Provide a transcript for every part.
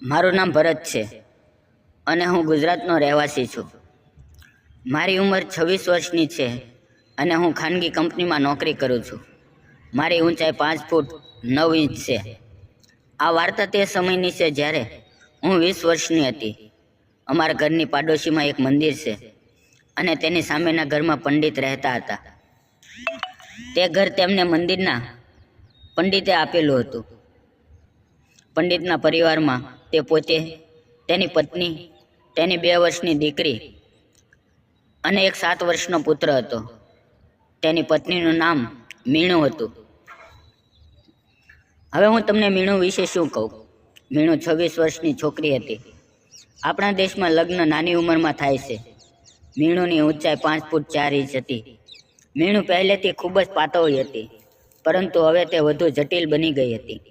મારું નામ ભરત છે અને હું ગુજરાતનો રહેવાસી છું. મારી ઉંમર 26 વર્ષની છે અને હું ખાનગી કંપનીમાં નોકરી કરું છું. મારી ઊંચાઈ 5 ફૂટ 9 ઇંચ છે. આ વાર્તા તે સમયની છે જ્યારે હું 20 વર્ષની હતી. અમારા ઘરની પાડોશીમાં એક મંદિર છે અને તેની સામેના ઘરમાં પંડિત રહેતા હતા. તે ઘર તેમને મંદિરના પંડિતે આપેલું હતું. પંડિતના પરિવારમાં તે પોતે, તેની પત્ની, તેની 2 વર્ષની દીકરી અને એક 7 વર્ષનો પુત્ર હતો. તેની પત્નીનું નામ મીણુ હતું. હવે હું તમને મીણુ વિશે શું કહું. મીણુ 26 વર્ષની છોકરી હતી. આપણા દેશમાં લગ્ન નાની ઉંમરમાં થાય છે. મીણુની ઊંચાઈ 5 ફૂટ 4 ઇંચ હતી. મીણુ પહેલેથી ખૂબ જ પાતળી હતી, પરંતુ હવે તે વધુ જટિલ બની ગઈ હતી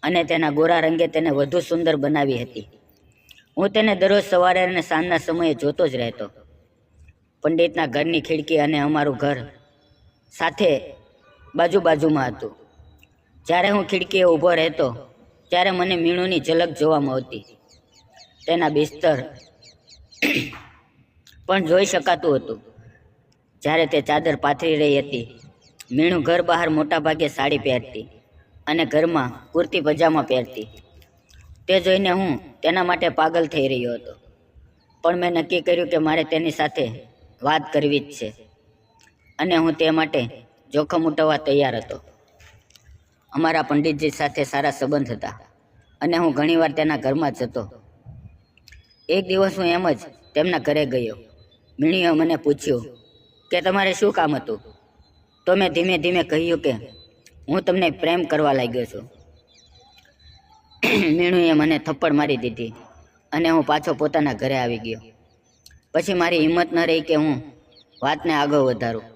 અને તેના ગોરા રંગે તેને વધુ સુંદર બનાવી હતી. હું તેને દરરોજ સવારે અને સાંજના સમયે જોતો જ રહેતો. પંડિતના ઘરની ખિડકી અને અમારું ઘર સાથે બાજુમાં હતું. જ્યારે હું ખિડકીએ ઊભો રહેતો ત્યારે મને મીણુની ઝલક જોવા મળતી. તેના બિસ્તર પણ જોઈ શકાતું હતું. જ્યારે તે ચાદર પાથરી રહી હતી, મીણુ ઘર બહાર મોટાભાગે સાડી પહેરતી અને ઘરમાં કુર્તી પજામા પહેરતી. તે જોઈને હું તેના માટે પાગલ થઈ રહ્યો હતો, પણ મેં નક્કી કર્યું કે મારે તેની સાથે વાત કરવી જ છે અને હું તે માટે જોખમ ઉઠાવવા તૈયાર હતો. અમારા પંડિતજી સાથે સારા સંબંધ હતા અને હું ઘણીવાર તેના ઘરમાં જતો. એક દિવસ હું એમ જ તેમના ઘરે ગયો. મીણુએ મને પૂછ્યું કે તમારે શું કામ હતું? તો મેં ધીમે ધીમે કહ્યું કે હું તમને પ્રેમ કરવા લાગ્યો છું. મીણુએ મને થપ્પડ મારી દીધી અને હું પાછો પોતાના ઘરે આવી ગયો. પછી મારી હિંમત ન રહી કે હું વાતને આગળ વધારું.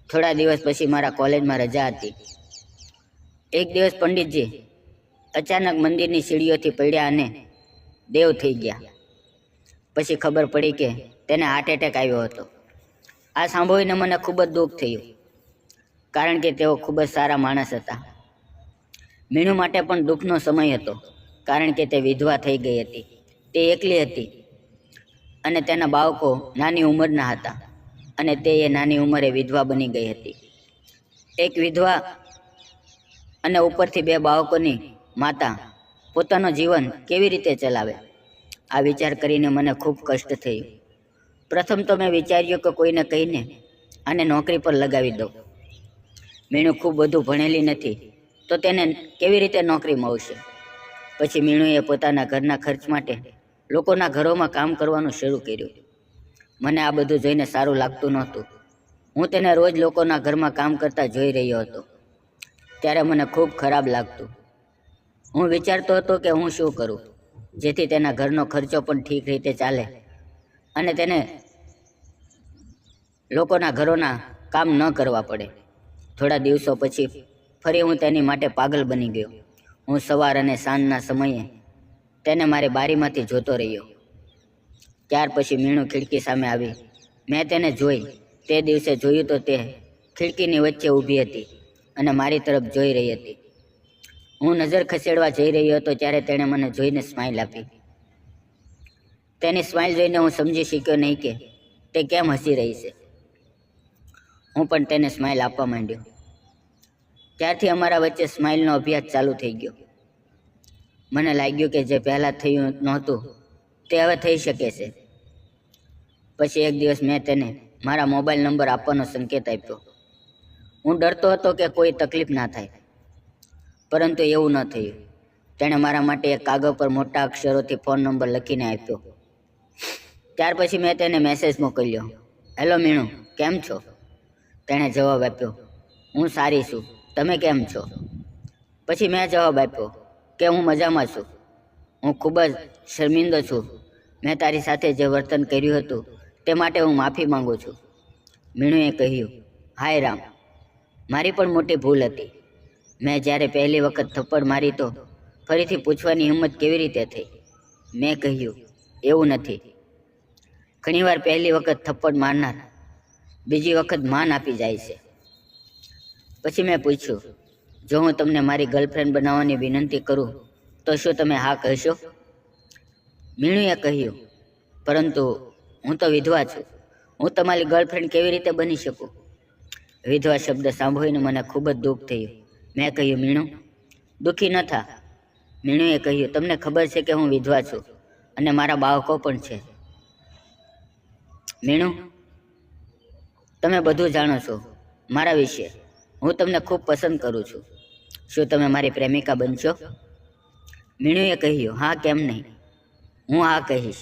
થોડા દિવસ પછી મારા કોલેજમાં રજા હતી. એક દિવસ પંડિતજી અચાનક મંદિરની સીડીઓથી પડ્યા અને દેવ થઈ ગયા. પછી ખબર પડી કે તેને હાર્ટ એટેક આવ્યો હતો. આ સાંભળીને મને ખૂબ જ દુઃખ થયું, કારણ કે તેઓ ખૂબ જ સારા માણસ હતા. મીણુ માટે પણ દુઃખનો સમય હતો, કારણ કે તે વિધવા થઈ ગઈ હતી. તે એકલી હતી અને તેના બાળકો નાની ઉંમરના હતા અને તે નાની ઉંમરે વિધવા બની ગઈ હતી. એક વિધવા અને ઉપરથી 2 બાળકોની માતા પોતાનું જીવન કેવી રીતે ચલાવે? આ વિચાર કરીને મને ખૂબ કષ્ટ થયું. પ્રથમ તો મેં વિચાર્યું કે કોઈને કહીને આને નોકરી પર લગાવી દઉં. મીણુ ખૂબ વધુ ભણેલી નથી, તો તેને કેવી રીતે નોકરી મળશે? પછી મીણુએ પોતાના ઘરના ખર્ચ માટે લોકોના ઘરોમાં કામ કરવાનું શરૂ કર્યું. મને આ બધું જોઈને સારું લાગતું નહોતું. હું તેને રોજ લોકોના ઘરમાં કામ કરતા જોઈ રહ્યો હતો. ત્યારે મને ખૂબ ખરાબ લાગતું. હું વિચારતો હતો કે હું શું કરું જેથી તેના ઘરનો ખર્ચો પણ ઠીક રીતે ચાલે અને તેને લોકોના ઘરોના કામ ન કરવા પડે. થોડા દિવસો પછી ફરી હું તેની માટે પાગલ બની ગયો. હું સવાર અને સાંજના સમયે તેને મારી બારીમાંથી જોતો રહ્યો. ત્યાર પછી મીણુ ખિડકી સામે આવી. મેં તેને જોઈ. તે દિવસે જોયું તો તે ખિડકીની વચ્ચે ઊભી હતી અને મારી તરફ જોઈ રહી હતી. હું નજર ખસેડવા જઈ રહ્યો હતો ત્યારે તેણે મને જોઈને સ્માઇલ આપી. તેની સ્માઇલ જોઈને હું સમજી શક્યો નહીં કે તે કેમ હસી રહી છે. હું પણ તેને સ્માઇલ આપવા માંડ્યો. ત્યારથી અમારા વચ્ચે સ્માઇલનો અભ્યાસ ચાલુ થઈ ગયો. મને લાગ્યું કે જે પહેલાં થયું નહોતું તે હવે થઈ શકે છે. પછી એક દિવસ મેં તેને મારા મોબાઈલ નંબર આપવાનો સંકેત આપ્યો. હું ડરતો હતો કે કોઈ તકલીફ ના થાય, પરંતુ એવું ન થયું. તેણે મારા માટે એક કાગળ પર મોટા અક્ષરોથી ફોન નંબર લખીને આપ્યો. ત્યાર પછી મેં તેને મેસેજ મોકલ્યો, હેલો મીણુ, કેમ છો? તેણે જવાબ આપ્યો, હું સારી છું, તમે કેમ છો? પછી મેં જવાબ આપ્યો કે હું મજામાં છું. હું ખૂબ જ શર્મિંદો છું. મેં તારી સાથે જે વર્તન કર્યું હતું તે માટે હું માફી માંગુ છું. મીણુએ કહ્યું, હાય રામ, મારી પણ મોટી ભૂલ હતી. મેં જ્યારે પહેલી વખત થપ્પડ મારી તો ફરીથી પૂછવાની હિંમત કેવી રીતે થઈ? મેં કહ્યું, એવું નથી. ઘણીવાર પહેલી વખત થપ્પડ મારનાર બીજી વખત માન આપી જાય છે. પછી મેં પૂછ્યું, જો હું તમને મારી ગર્લફ્રેન્ડ બનાવવાની વિનંતી કરું તો શું તમે હા કહેશો? મીણુએ કહ્યું, પરંતુ હું તો વિધવા છું, હું તમારી ગર્લફ્રેન્ડ કેવી રીતે બની શકું? વિધવા શબ્દ સાંભળીને મને ખૂબ જ દુઃખ થયું. મેં કહ્યું, મીણુ, દુઃખી ન થા. મીણુએ કહ્યું, તમને ખબર છે કે હું વિધવા છું અને મારા બાળકો પણ છે. મીણુ, તમે બધું જાણો છો મારા વિશે. હું તમને ખૂબ પસંદ કરું છું. શું તમે મારી પ્રેમિકા બનશો? મીણુએ કહ્યું, હા, કેમ નહીં, હું હા કહીશ.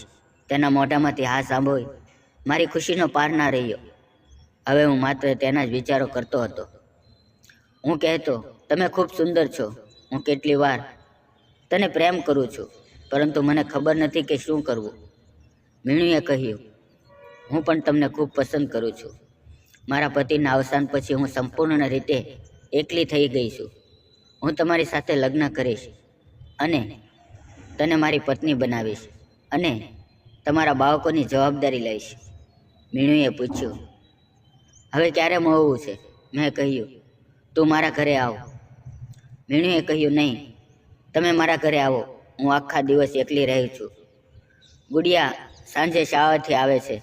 તેના મોઢામાંથી હા સાંભળી મારી ખુશીનો પાર ના રહ્યો. હવે હું માત્ર તેના જ વિચારો કરતો હતો. હું કહેતો, તમે ખૂબ સુંદર છો, હું કેટલી વાર તને પ્રેમ કરું છું, પરંતુ મને ખબર નથી કે શું કરવું. મીણુએ કહ્યું, હું પણ તમને ખૂબ પસંદ કરું છું. મારા પતિના અવસાન પછી હું સંપૂર્ણ રીતે એકલી થઈ ગઈ છું. હું તમારી સાથે લગ્ન કરીશ અને તને મારી પત્ની બનાવીશ અને તમારા બાળકોની જવાબદારી લઈશ. મીણુએ પૂછ્યું, હવે ક્યારે મળવું છે? મેં કહ્યું, તું મારા ઘરે આવ. મીણુએ કહ્યું, નહીં, તમે મારા ઘરે આવો. હું આખા દિવસ એકલી રહી છું. ગુડિયા સાંજે શાળાથી આવે છે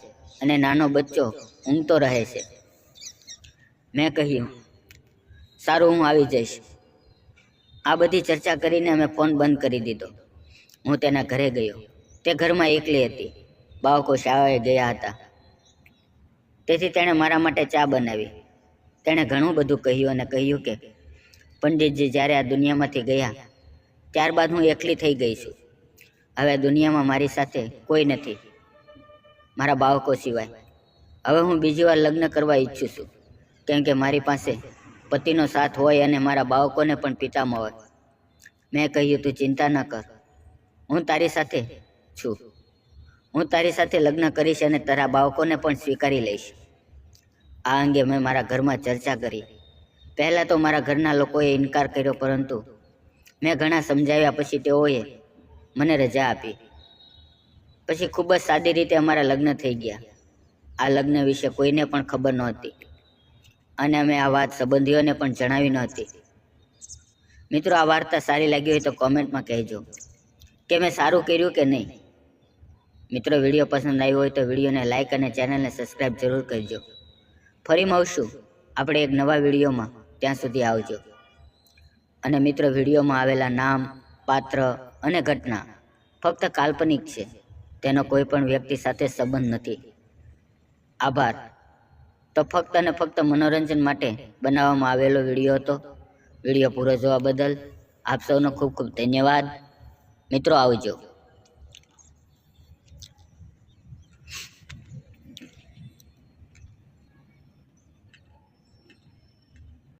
અને નાનો બચ્ચો ઊંઘતો રહે છે. મેં કહ્યું, સારું, હું આવી જઈશ. આ બધી ચર્ચા કરીને અમે ફોન બંધ કરી દીધો. હું તેના ઘરે ગયો. તે ઘરમાં એકલી હતી. બાળકો શાળાએ ગયા હતા. તેથી તેણે મારા માટે ચા બનાવી. તેણે ઘણું બધું કહ્યું અને કહ્યું કે પંડિતજી જ્યારે આ દુનિયામાંથી ગયા ત્યારબાદ હું એકલી થઈ ગઈ છું. હવે દુનિયામાં મારી સાથે કોઈ નથી, મારા બાળકો સિવાય. હવે હું બીજી વાર લગ્ન કરવા ઈચ્છું છું, કેમ કે મારી પાસે પતિનો સાથ હોય અને મારા બાળકોને પણ પિતા મળે. મેં કહ્યું, તું ચિંતા ન કર, હું તારી સાથે છું. હું તારી સાથે લગ્ન કરીશ અને તારા બાળકોને પણ સ્વીકારી લઈશ. આ અંગે મેં મારા ઘરમાં ચર્ચા કરી. પહેલાં તો મારા ઘરના લોકોએ ઇનકાર કર્યો, પરંતુ મેં ઘણા સમજાવ્યા પછી તેઓએ મને રજા આપી. પછી ખૂબ જ સાદી રીતે અમારા લગ્ન થઈ ગયા. આ લગ્ન વિશે કોઈને પણ ખબર નહોતી અને અમે આ વાત સંબંધીઓને પણ જણાવી નહોતી. મિત્રો, આ વાર્તા સારી લાગી હોય તો કોમેન્ટમાં કહેજો કે મેં સારું કર્યું કે નહીં. મિત્રો, વિડીયો પસંદ આવ્યો હોય તો વિડીયોને લાઇક અને ચેનલને સબસ્ક્રાઈબ જરૂર કરજો. ફરી મળશું આપણે એક નવા વિડીયોમાં. ત્યાં સુધી આવજો. અને મિત્રો, વિડીયોમાં આવેલા નામ, પાત્ર અને ઘટના ફક્ત કાલ્પનિક છે. તેનો કોઈ પણ વ્યક્તિ સાથે સંબંધ નથી. આભાર. તો ફક્ત અને ફક્ત મનોરંજન માટે બનાવવામાં આવેલો વિડીયો હતો. વિડીયો પૂરો જોવા બદલ આપ સૌનો ખૂબ ખૂબ ધન્યવાદ. મિત્રો, આવજો.